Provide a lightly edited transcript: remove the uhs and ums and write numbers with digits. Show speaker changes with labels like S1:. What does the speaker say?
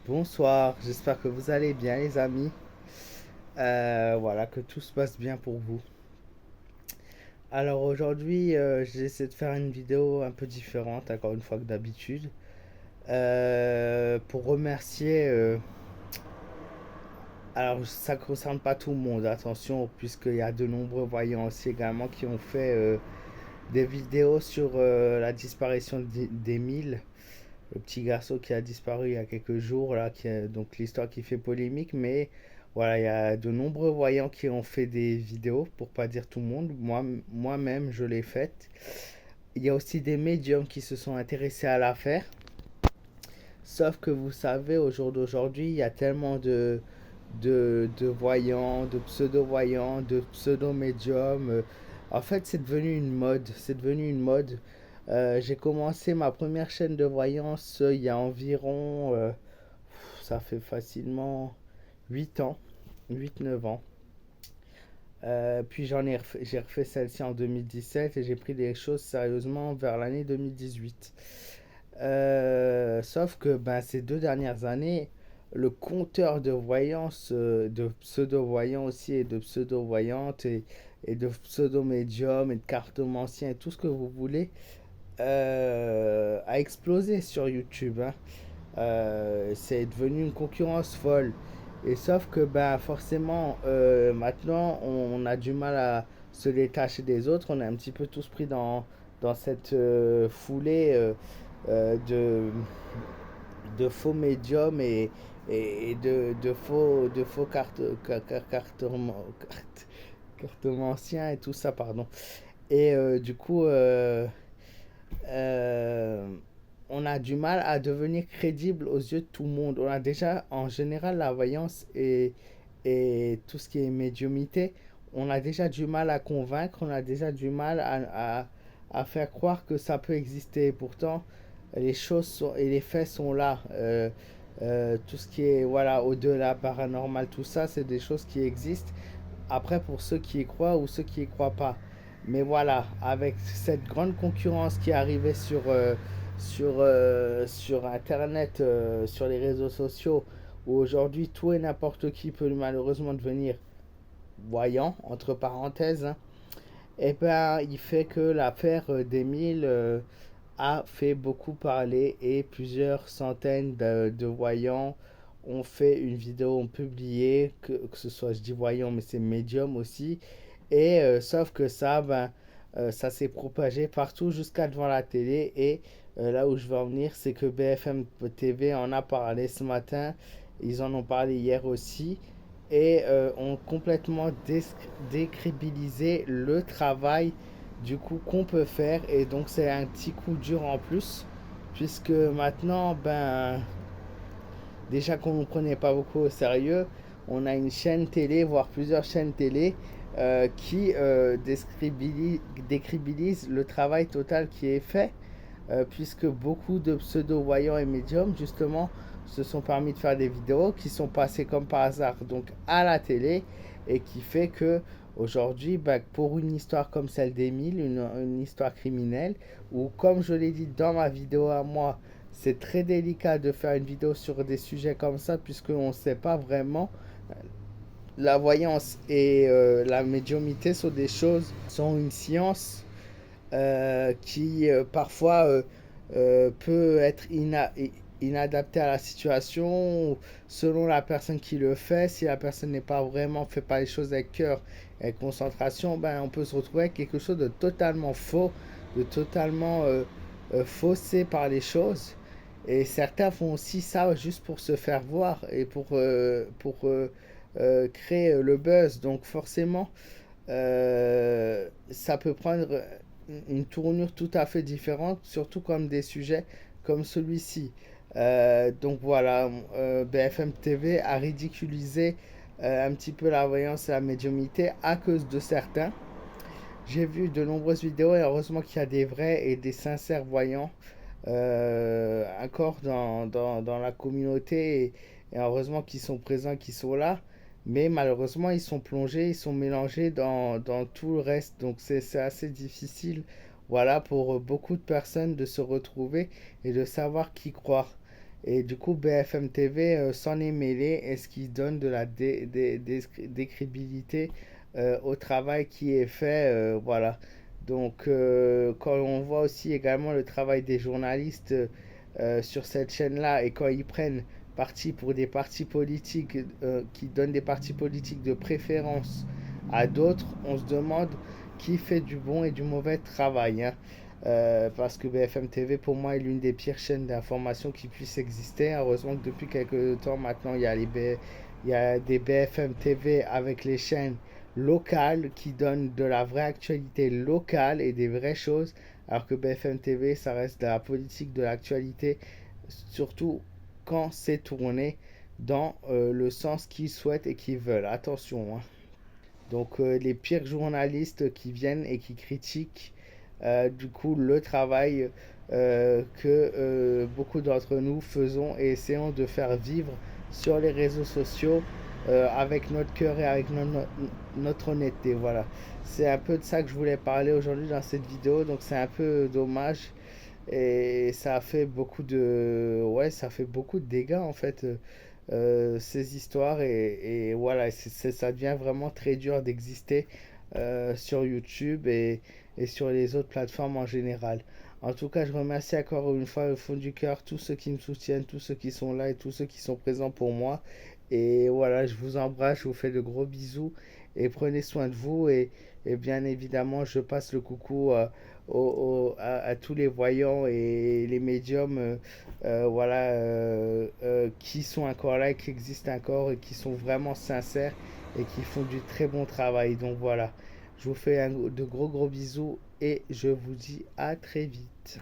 S1: Bonsoir, j'espère que vous allez bien les amis. Voilà, que tout se passe bien pour vous. Alors aujourd'hui, j'essaie de faire une vidéo un peu différente, encore une fois que d'habitude, pour remercier. Alors ça ne concerne pas tout le monde, attention, puisqu'il y a de nombreux voyants aussi également qui ont fait des vidéos sur la disparition d'Émile, le petit garçon qui a disparu il y a quelques jours, là, donc l'histoire qui fait polémique, mais voilà, il y a de nombreux voyants qui ont fait des vidéos, pour pas dire tout le monde. Moi-même, je l'ai faite. Il y a aussi des médiums qui se sont intéressés à l'affaire. Sauf que vous savez, au jour d'aujourd'hui, il y a tellement de voyants, de pseudo-voyants, de pseudo-médiums. En fait, c'est devenu une mode. C'est devenu une mode. J'ai commencé ma première chaîne de voyance il y a environ, ça fait facilement 8 ans, 8 9 ans. Puis j'ai refait celle-ci en 2017 et j'ai pris les choses sérieusement vers l'année 2018. Sauf que ben, ces 2 dernières années, le compteur de voyance, de pseudo-voyants aussi, et de pseudo-voyantes, et de pseudo-médiums, et de cartomanciens, et tout ce que vous voulez, a explosé sur YouTube, hein. C'est devenu une concurrence folle. Et sauf que ben, forcément, maintenant, on a du mal à se détacher des autres. On est un petit peu tous pris dans cette foulée de faux médiums et de faux cartomanciens et tout ça, pardon. Et du coup, euh, on a du mal à devenir crédible aux yeux de tout le monde. On a déjà, en général, la voyance et tout ce qui est médiumité, on a déjà du mal à convaincre, on a déjà du mal à faire croire que ça peut exister. Pourtant, les choses sont, et les faits sont là. Tout ce qui est voilà, au-delà, paranormal, tout ça, c'est des choses qui existent. Après, pour ceux qui y croient ou ceux qui y croient pas. Mais voilà, avec cette grande concurrence qui est arrivée sur Internet, sur les réseaux sociaux, où aujourd'hui tout et n'importe qui peut malheureusement devenir voyant, entre parenthèses, hein, et ben, il fait que l'affaire d'Emile a fait beaucoup parler et plusieurs centaines de voyants ont fait une vidéo, ont publié, que ce soit, je dis voyant, mais c'est médium aussi, et sauf que ça, ben, ça s'est propagé partout jusqu'à devant la télé. Et là où je veux en venir, c'est que BFM TV en a parlé ce matin. Ils en ont parlé hier aussi. Et ont complètement décrédibilisé le travail du coup qu'on peut faire. Et donc c'est un petit coup dur en plus. Puisque maintenant, ben, déjà qu'on ne prenait pas beaucoup au sérieux, on a une chaîne télé, voire plusieurs chaînes télé, qui décribilisent le travail total qui est fait, puisque beaucoup de pseudo-voyants et médiums, justement, se sont permis de faire des vidéos qui sont passées comme par hasard donc à la télé, et qui fait que aujourd'hui, bah, pour une histoire comme celle d'Emile, une histoire criminelle, ou comme je l'ai dit dans ma vidéo à moi, c'est très délicat de faire une vidéo sur des sujets comme ça, puisqu'on ne sait pas vraiment. La voyance et la médiumité sont des choses, sont une science qui parfois peut être inadaptée à la situation selon la personne qui le fait. Si la personne n'est pas vraiment fait pas les choses avec cœur et concentration, ben on peut se retrouver avec quelque chose de totalement faux, de totalement faussé par les choses. Et certains font aussi ça juste pour se faire voir et pour créer le buzz. Donc forcément, ça peut prendre une tournure tout à fait différente, surtout comme des sujets comme celui-ci. Donc voilà, BFM TV a ridiculisé un petit peu la voyance et la médiumnité à cause de certains. J'ai vu de nombreuses vidéos et heureusement qu'il y a des vrais et des sincères voyants encore dans la communauté, et heureusement qu'ils sont présents, qu'ils sont là. Mais malheureusement, ils sont plongés, ils sont mélangés dans tout le reste. Donc c'est assez difficile, voilà, pour beaucoup de personnes de se retrouver et de savoir qui croire. Et du coup, BFM TV s'en est mêlé et ce qui donne de la décribilité au travail qui est fait. Voilà. Donc, quand on voit aussi également le travail des journalistes sur cette chaîne-là et quand ils prennent parti pour des partis politiques qui donnent des partis politiques de préférence à d'autres, on se demande qui fait du bon et du mauvais travail, hein. Parce que BFM TV, pour moi, est l'une des pires chaînes d'information qui puisse exister. Heureusement que depuis quelques temps maintenant, il y a des BFM TV avec les chaînes locales qui donnent de la vraie actualité locale et des vraies choses, alors que BFM TV, ça reste de la politique, de l'actualité, surtout quand c'est tourné dans le sens qu'ils souhaitent et qu'ils veulent. Attention, hein. Donc les pires journalistes qui viennent et qui critiquent du coup le travail que beaucoup d'entre nous faisons et essayons de faire vivre sur les réseaux sociaux avec notre cœur et avec notre honnêteté. Voilà. C'est un peu de ça que je voulais parler aujourd'hui dans cette vidéo. Donc c'est un peu dommage et ça a fait beaucoup de ouais, ça fait beaucoup de dégâts en fait, ces histoires et voilà, ça devient vraiment très dur d'exister sur YouTube et sur les autres plateformes en général. En tout cas, je remercie encore une fois au fond du cœur tous ceux qui me soutiennent, tous ceux qui sont là et tous ceux qui sont présents pour moi. Et voilà, je vous embrasse, je vous fais de gros bisous et prenez soin de vous. Et bien évidemment, je passe le coucou à tous les voyants et les médiums voilà, qui sont encore là, qui existent encore et qui sont vraiment sincères et qui font du très bon travail. Donc voilà, je vous fais de gros bisous et je vous dis à très vite.